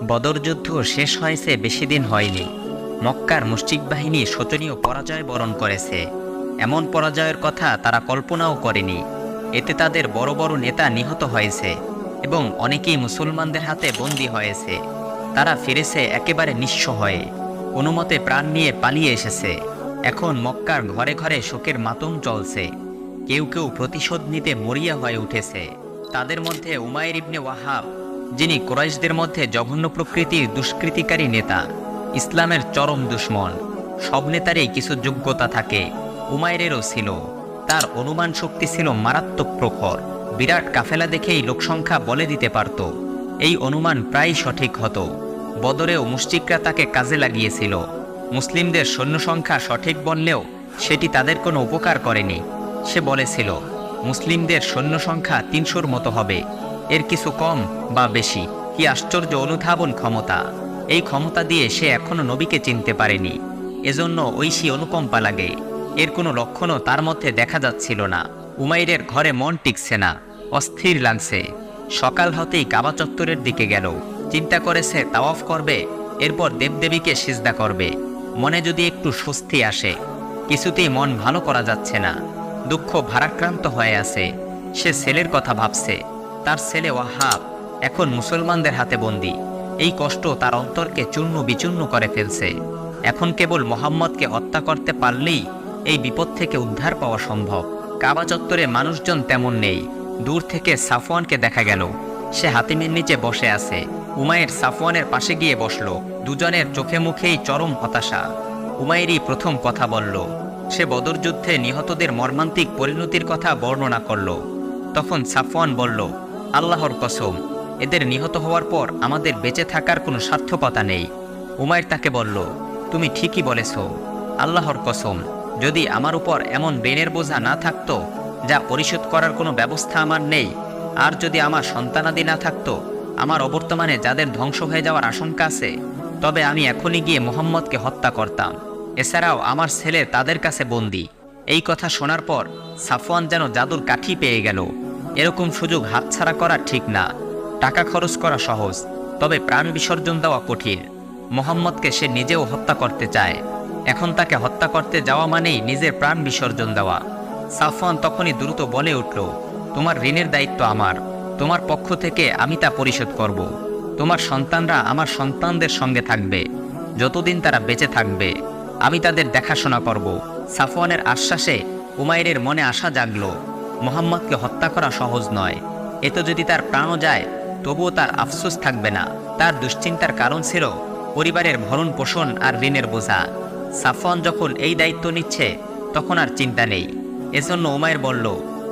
বদর যুদ্ধ শেষ হয়েছে বেশি দিন হয়নি। মক্কার মুশরিক বাহিনী শোচনীয় পরাজয় বরণ করেছে। এমন পরাজয়ের কথা তারা কল্পনাও করেনি। এতে তাদের বড় বড় নেতা নিহত হয়েছে এবং অনেকেই মুসলমানদের হাতে বন্দী হয়েছে। তারা ফিরেছে একেবারে নিঃস্ব হয়ে, কোনোমতে প্রাণ নিয়ে পালিয়ে এসেছে। এখন মক্কার ঘরে ঘরে শোকের মাতম চলছে। কেউ কেউ প্রতিশোধ নিতে মরিয়া হয়ে উঠেছে। তাদের মধ্যে উমাইর ইবনে ওয়াহাব, যিনি কুরাইশদের মধ্যে জঘন্য প্রকৃতির দুষ্কৃতিকারী নেতা, ইসলামের চরম দুশমন। সব নেতারই কিছু যোগ্যতা থাকে, উমাইরেরও ছিল। তার অনুমান শক্তি ছিল মারাত্মক প্রখর। বিরাট কাফেলা দেখেই লোকসংখ্যা বলে দিতে পারত। এই অনুমান প্রায় সঠিক হতো। বদরেও মুশরিকরা তাকে কাজে লাগিয়েছিল। মুসলিমদের সৈন্য সংখ্যা সঠিক বললেও সেটি তাদের কোনো উপকার করেনি। সে বলেছিল, মুসলিমদের সৈন্য সংখ্যা ৩০০-র মতো হবে, এর কিছু কম বা বেশি। কি আশ্চর্য অনুধাবন ক্ষমতা! এই ক্ষমতা দিয়ে সে এখনো নবীকে চিনতে পারেনি। এজন্য ঐশী অনুকম্পা লাগে। এর কোনো লক্ষণও তার মধ্যে দেখা যাচ্ছিল না। উমাইরের ঘরে মন টিকছে না, অস্থির লাগছে। সকাল হতেই কাবা চত্বরের দিকে গেল। চিন্তা করেছে তাওয়াফ করবে, এরপর দেবদেবীকে সিজদা করবে। মনে যদি একটু স্বস্তি আসে। কিছুতেই মন ভালো করা যাচ্ছে না। দুঃখ ভারাক্রান্ত হয়ে আছে। সে ছেলের কথা ভাবছে। তার ছেলে ওয়াহাব এখন মুসলমানদের হাতে বন্দী। এই কষ্ট তার অন্তরকে চূর্ণ বিচূর্ণ করে ফেলছে। এখন কেবল মোহাম্মদকে হত্যা করতে পারলেই এই বিপদ থেকে উদ্ধার পাওয়া সম্ভব। কাবা চত্বরে মানুষজন তেমন নেই। দূর থেকে সাফওয়ানকে দেখা গেল। সে হাতিমের নিচে বসে আছে। উমাইর সাফওয়ানের পাশে গিয়ে বসল। দুজনের চোখে মুখেই চরম হতাশা। উমাইরই প্রথম কথা বলল। সে বদর যুদ্ধে নিহতদের মর্মান্তিক পরিণতির কথা বর্ণনা করল। তখন সাফওয়ান বলল, আল্লাহর কসম, এদের নিহত হওয়ার পর আমাদের বেঁচে থাকার কোনো সার্থকতা নেই। উমাইর তাকে বলল, তুমি ঠিকই বলেছ। আল্লাহর কসম, যদি আমার উপর এমন ঋণের বোঝা না থাকতো যা পরিশোধ করার কোনো ব্যবস্থা আমার নেই, আর যদি আমার সন্তানাদি না থাকতো, আমার অবর্তমানে যাদের ধ্বংস হয়ে যাওয়ার আশঙ্কা আছে, তবে আমি এখনই গিয়ে মুহাম্মদকে হত্যা করতাম। এছাড়াও আমার ছেলে তাদের কাছে বন্দী। এই কথা শোনার পর সাফওয়ান যেন জাদুর কাঠি পেয়ে গেল। এরকম সুযোগ হাতছাড়া করা ঠিক না। টাকা খরচ করা সহজ, তবে প্রাণ বিসর্জন দেওয়া কঠিন। মুহাম্মদকে সে নিজেও হত্যা করতে চায়। এখন তাকে হত্যা করতে যাওয়া মানেই নিজের প্রাণ বিসর্জন দেওয়া। সাফওয়ান তখনই দ্রুত বলে উঠল, তোমার ঋণের দায়িত্ব আমার। তোমার পক্ষ থেকে আমি তা পরিশোধ করব। তোমার সন্তানরা আমার সন্তানদের সঙ্গে থাকবে। যতদিন তারা বেঁচে থাকবে আমি তাদের দেখাশোনা করব। সাফওয়ানের আশ্বাসে উমাইরের মনে আশা জাগল। মুহাম্মদকে হত্যা করা সহজ নয়। এতে যদি তার প্রাণও যায়, তবুও তার আফসোস থাকবে না। তার দুশ্চিন্তার কারণ ছিল পরিবারের ভরণ পোষণ আর ঋণের বোঝা। সাফওয়ান যখন এই দায়িত্ব নিচ্ছে, তখন আর চিন্তা নেই। এজন্য উমাইর বলল,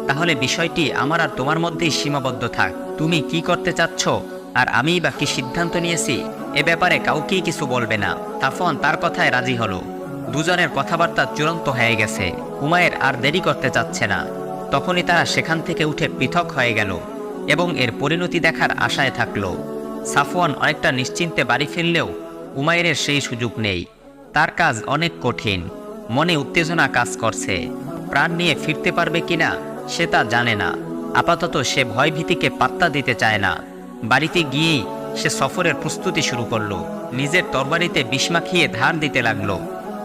তাহলে বিষয়টি আমার আর তোমার মধ্যেই সীমাবদ্ধ থাক। তুমি কি করতে চাচ্ছ আর আমিই বা কি সিদ্ধান্ত নিয়েছি, এ ব্যাপারে কাউকেই কিছু বলবে না। সাফওয়ান তার কথায় রাজি হলো। দুজনের কথাবার্তা চূড়ান্ত হয়ে গেছে। উমাইর আর দেরি করতে চাচ্ছে না। তখনই তারা সেখান থেকে উঠে পৃথক হয়ে গেল এবং এর পরিণতি দেখার আশায় থাকল। সাফওয়ান অনেকটা নিশ্চিন্তে বাড়ি ফিরলেও উমাইরের সেই সুযোগ নেই। তার কাজ অনেক কঠিন। মনে উত্তেজনা কাজ করছে। প্রাণ নিয়ে ফিরতে পারবে কিনা সে তা জানে না। আপাতত সে ভয়ভীতিকে পাত্তা দিতে চায় না। বাড়িতে গিয়েই সে সফরের প্রস্তুতি শুরু করলো। নিজের তরবারিতে বিষ মাখিয়ে ধার দিতে লাগলো।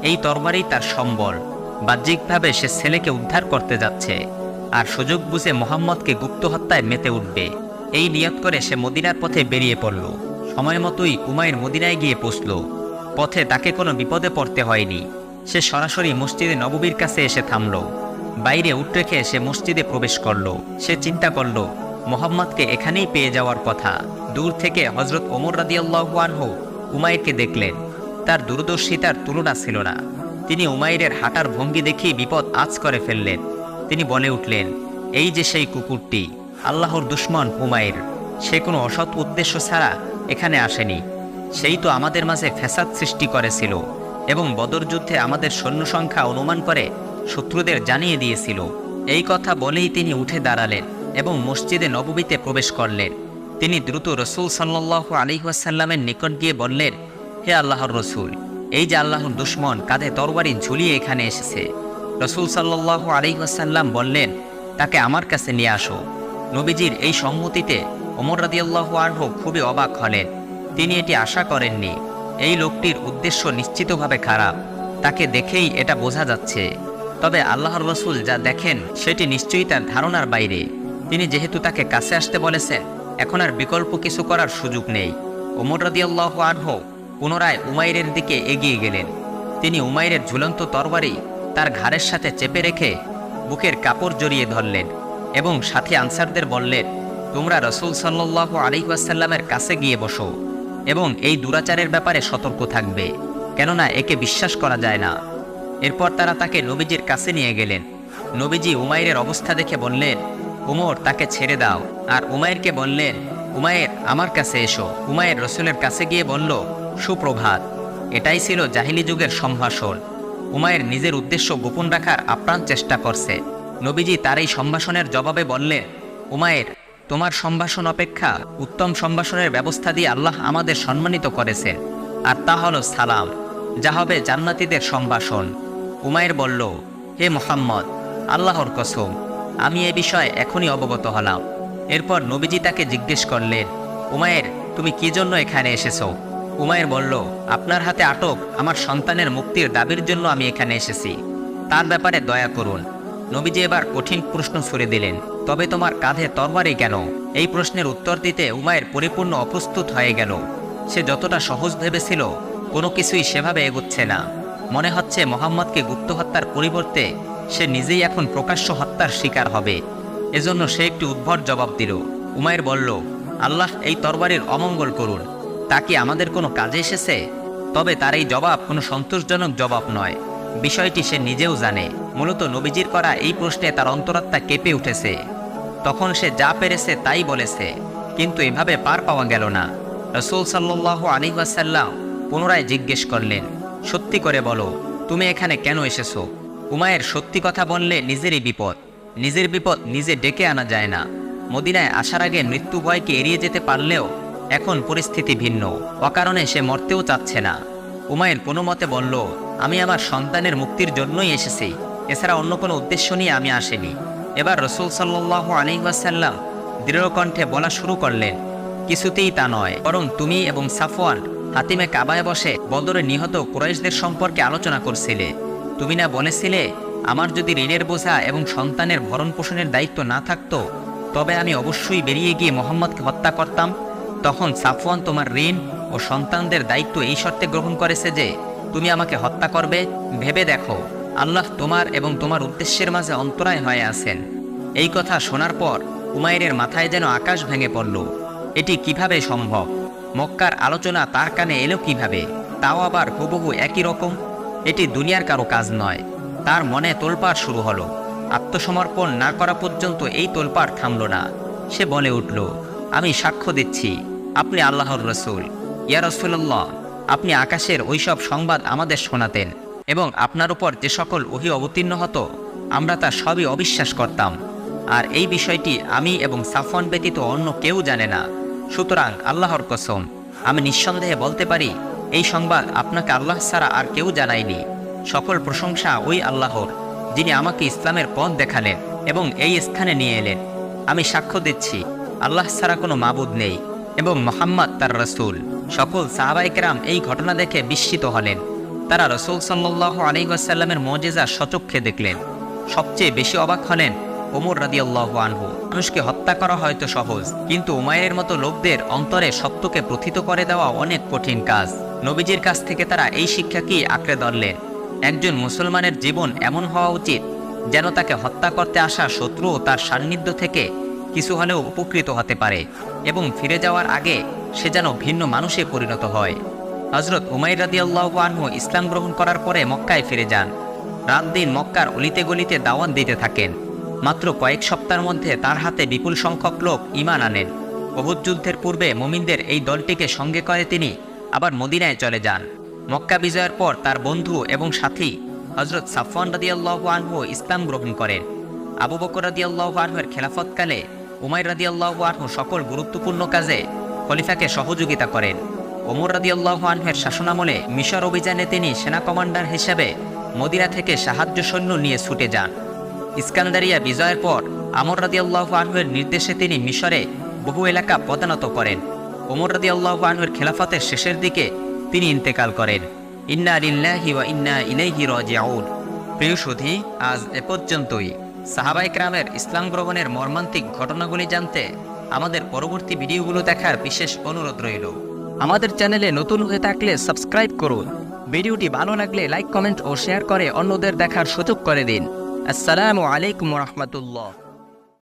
এই তরবারি তার সম্বল। বাহ্যিকভাবে সে ছেলেকে উদ্ধার করতে যাচ্ছে, আর সুযোগ বুঝে মুহাম্মদকে গুপ্ত হত্যায় মেতে উঠবে। এই নিয়ত করে সে মদিনার পথে বেরিয়ে পড়ল। সময় মতোই উমাইর মদিনায় গিয়ে পৌঁছল। পথে তাকে কোনো বিপদে পড়তে হয়নি। সে সরাসরি মসজিদে নববীর কাছে এসে থামল। বাইরে উঠ রেখে সে মসজিদে প্রবেশ করল। সে চিন্তা করল, মুহাম্মদকে এখানেই পেয়ে যাওয়ার কথা। দূর থেকে হযরত ওমর রাদিয়াল্লাহু আনহু উমাইরকে দেখলেন। তার দূরদর্শিতার তুলনা ছিল না। তিনি উমাইরের হাঁটার ভঙ্গি দেখেই বিপদ আঁচ করে ফেললেন। তিনি বলে উঠলেন, এই যে সেই কুকুরটি, আল্লাহর দুশমন উমাইর। সে কোনো অসৎ উদ্দেশ্য ছাড়া এখানে আসেনি। সেই তো আমাদের মাঝে ফ্যাসাদ সৃষ্টি করেছিল এবং বদর যুদ্ধে আমাদের সৈন্য সংখ্যা অনুমান করে শত্রুদের জানিয়ে দিয়েছিল। এই কথা বলেই তিনি উঠে দাঁড়ালেন এবং মসজিদে নববীতে প্রবেশ করলেন। তিনি দ্রুত রসূল সাল্লাল্লাহু আলাইহি ওয়াসাল্লামের নিকট গিয়ে বললেন, হে আল্লাহর রসূল, এই যে আল্লাহর দুশমন কাঁধে তরবারি ঝুলিয়ে এখানে এসেছে। রসূল সাল্লাল্লাহু আলাইহি ওয়াসাল্লাম বললেন, তাকে আমার কাছে নিয়ে আসো। নবীজির এই সম্মতিতে ওমর রাদিয়াল্লাহু আনহু খুবই অবাক হলেন। তিনি এটি আশা করেননি। এই লোকটির উদ্দেশ্য নিশ্চিতভাবে খারাপ, তাকে দেখেই এটা বোঝা যাচ্ছে। তবে আল্লাহর রসুল যা দেখেন সেটি নিশ্চয়ই তার ধারণার বাইরে। তিনি যেহেতু তাকে কাছে আসতে বলেছেন, এখন আর বিকল্প কিছু করার সুযোগ নেই। ওমর রাদিয়াল্লাহু আনহু পুনরায় উমাইরের দিকে এগিয়ে গেলেন। তিনি উমাইরের ঝুলন্ত তরবারি তার ঘাড়ের সাথে চেপে রেখে বুকের কাপড় জড়িয়ে ধরলেন এবং সাথী আনসারদের বললেন, তোমরা রসুল সাল্লাল্লাহু আলাইহি ওয়াসাল্লামের কাছে গিয়ে বসো এবং এই দুরাচারের ব্যাপারে সতর্ক থাকবে, কেননা একে বিশ্বাস করা যায় না। এরপর তারা তাকে নবীজির কাছে নিয়ে গেলেন। নবীজি উমাইরের অবস্থা দেখে বললেন, উমর, তাকে ছেড়ে দাও। আর উমাইরকে বললেন, উমাইর, আমার কাছে এসো। উমাইর রসুলের কাছে গিয়ে বলল, সুপ্রভাত। এটাই ছিল জাহিলি যুগের সম্ভাষণ। উমাইর নিজের উদ্দেশ্য গোপন রাখার আপ্রাণ চেষ্টা করছে। নবীজি তার এই সম্ভাষণের জবাবে বললেন, উমাইর, তোমার সম্ভাষণ অপেক্ষা উত্তম সম্ভাষণের ব্যবস্থা দিয়ে আল্লাহ আমাদের সম্মানিত করেছেন, আর তা হলো সালাম, যা হবে জান্নাতীদের সম্ভাষণ। উমাইর বলল, হে মুহাম্মদ, আল্লাহর কসম, আমি এ বিষয়ে এখনই অবগত হলাম। এরপর নবীজি তাকে জিজ্ঞেস করলেন, উমাইর, তুমি কি জন্য এখানে এসেছো? উমাইর বলল, আপনার হাতে আটক আমার সন্তানের মুক্তির দাবির জন্য আমি এখানে এসেছি, তার ব্যাপারে দয়া করুন। নবীজি এবার কঠিন প্রশ্ন ছুড়ে দিলেন, তবে তোমার কাঁধে তরবারি কেন? এই প্রশ্নের উত্তর দিতে উমাইর পরিপূর্ণ অপ্রস্তুত হয়ে গেল। সে যতটা সহজ ভেবেছিল, কোনো কিছুই সেভাবে এগোচ্ছে না। মনে হচ্ছে মোহাম্মদকে গুপ্ত হত্যার পরিবর্তে সে নিজেই এখন প্রকাশ্য হত্যার শিকার হবে। এজন্য সে একটি উদ্ভট জবাব দিল। উমাইর বলল, আল্লাহ এই তরবারির অমঙ্গল করুন, তা কি আমাদের কোনো কাজে এসেছে? তবে তার এই জবাব কোনো সন্তোষজনক জবাব নয়। বিষয়টি সে নিজেও জানে। মূলত নবীজির করা এই প্রশ্নে তার অন্তরাত্মা কেঁপে উঠেছে। তখন সে যা পেরেছে তাই বলেছে, কিন্তু এভাবে পার পাওয়া গেল না। রাসূল সাল্লাল্লাহু আলাইহি ওয়াসাল্লাম পুনরায় জিজ্ঞেস করলেন, সত্যি করে বলো, তুমি এখানে কেন এসেছো? উমাইর সত্যি কথা বললে নিজেরই বিপদ। নিজের বিপদ নিজে ডেকে আনা যায় না। মদিনায় আসার আগে মৃত্যু ভয়কে এড়িয়ে যেতে পারলেও এখন পরিস্থিতি ভিন্ন। অকারণে সে মরতেও চাচ্ছে না। উমাইর কোনো মতে বলল, আমি আমার সন্তানের মুক্তির জন্যই এসেছি, এছাড়া অন্য কোনো উদ্দেশ্য নিয়ে আমি আসিনি। এবার রাসূল সাল্লাল্লাহু আলাইহি ওয়াসাল্লাম দৃঢ়কণ্ঠে বলা শুরু করলেন, কিছুতেই তা নয়, বরং তুমি এবং সাফওয়ান হাতিমে কাবায় বসে বদরে নিহত কুরাইশদের সম্পর্কে আলোচনা করছিলে। তুমি না বলেছিলে, আমার যদি ঋণের বোঝা এবং সন্তানের ভরণ পোষণের দায়িত্ব না থাকতো, তবে আমি অবশ্যই বেরিয়ে গিয়ে মোহাম্মদকে হত্যা করতাম। তখন সাফওয়ান তোমার ঋণ ও সন্তানদের দায়িত্ব এই শর্তে গ্রহণ করেছে যে তুমি আমাকে হত্যা করবে। ভেবে দেখো, আল্লাহ তোমার এবং তোমার উদ্দেশ্যের মাঝে অন্তরায় হয়ে আছেন। এই কথা শোনার পর উমাইরের মাথায় যেন আকাশ ভেঙে পড়ল। এটি কিভাবে সম্ভব? মক্কার আলোচনা তার কানে এলো কিভাবে? তাও আবার হুবহু একই রকম। এটি দুনিয়ার কারো কাজ নয়। তার মনে তোলপাড় শুরু হলো। আত্মসমর্পণ না করা পর্যন্ত এই তোলপাড় থামল না। সে বলে উঠল, আমি সাক্ষ্য দিচ্ছি আপনি আল্লাহর রসুল। ইয়া রাসূলুল্লাহ, আপনি আকাশের ওইসব সংবাদ আমাদের শোনাতেন এবং আপনার উপর যে সকল ওহী অবতীর্ণ হতো আমরা তা সবই অবিশ্বাস করতাম। আর এই বিষয়টি আমি এবং সাফওয়ান ব্যতীত অন্য কেউ জানে না। সুতরাং আল্লাহর কসম, আমি নিঃসন্দেহে বলতে পারি, এই সংবাদ আপনাকে আল্লাহ ছাড়া আর কেউ জানায়নি। সকল প্রশংসা ওই আল্লাহর, যিনি আমাকে ইসলামের পথ দেখালেন এবং এই স্থানে নিয়ে এলেন। আমি সাক্ষ্য দিচ্ছি আল্লাহ ছাড়া কোনো মাবুদ নেই এবং মুহাম্মদ তার রাসূল। সকল সাহাবায়ে কেরাম এই ঘটনা দেখে বিস্মিত হলেন। তারা রাসূল সাল্লাল্লাহু আলাইহি ওয়াসাল্লামের মুজিজা স্বচক্ষে দেখলেন। সবচেয়ে বেশি অবাক হলেন ওমর রাদিয়াল্লাহু আনহু। মানুষকে হত্যা করা হয়তো সহজ, কিন্তু উমাইরের মতো লোকদের অন্তরে সত্যকে প্রথিত করে দেওয়া অনেক কঠিন কাজ। নবীজির কাছ থেকে তারা এই শিক্ষাকেই আঁকড়ে ধরলেন। একজন মুসলমানের জীবন এমন হওয়া উচিত যেন তাকে হত্যা করতে আসা শত্রুও তার সান্নিধ্য থেকে কিছু হলেও উপকৃত হতে পারে এবং ফিরে যাওয়ার আগে সে যেন ভিন্ন মানুষে পরিণত হয়। হযরত উমাইর রাদিয়াল্লাহু আনহু ইসলাম গ্রহণ করার পরে মক্কায় ফিরে যান। রাত দিন মক্কার অলিতে গলিতে দাওয়াত দিতে থাকেন। মাত্র কয়েক সপ্তাহের মধ্যে তার হাতে বিপুল সংখ্যক লোক ঈমান আনেন। উহুদ যুদ্ধের পূর্বে মুমিনদের এই দলটিকে সঙ্গে করে তিনি আবার মদিনায় চলে যান। মক্কা বিজয়ের পর তার বন্ধু এবং সাথী হযরত সাফওয়ান রাদিয়াল্লাহু আনহু ইসলাম গ্রহণ করেন। আবু বকর রাদিয়াল্লাহু আনহুর খেলাফতকালে উমাইর রাদিয়াল্লাহু আনহু সকল গুরুত্বপূর্ণ কাজে খলিফাকে সহযোগিতা করেন। ওমর রাদিয়াল্লাহু আনহুর শাসনামলে মিশর অভিযানে তিনি সেনা কমান্ডার হিসেবে মদিনা থেকে সাহায্য সৈন্য নিয়ে ছুটে যান। ইস্কান্দারিয়া বিজয়ের পর আমর রাদিয়াল্লাহু আনহুর নির্দেশে তিনি মিশরে বহু এলাকা পদানত করেন। ওমর রাদিয়াল্লাহু আনহুর খেলাফতের শেষের দিকে তিনি ইন্তেকাল করেন। ইন্না লিল্লাহি ওয়া ইন্না ইলাইহি রাজিউন। প্রিয় সুধী, আজ এ পর্যন্তই। সাহাবায়ে কেরামের ইসলাম গ্রহণের মর্মান্তিক ঘটনাগুলি জানতে আমাদের পরবর্তী ভিডিওগুলো দেখার বিশেষ অনুরোধ রইল। আমাদের চ্যানেলে নতুন হয়ে থাকলে সাবস্ক্রাইব করুন। ভিডিওটি ভালো লাগলে লাইক, কমেন্ট ও শেয়ার করে অন্যদের দেখার সুযোগ করে দিন। আসসালামু আলাইকুম ওয়া রাহমাতুল্লাহ।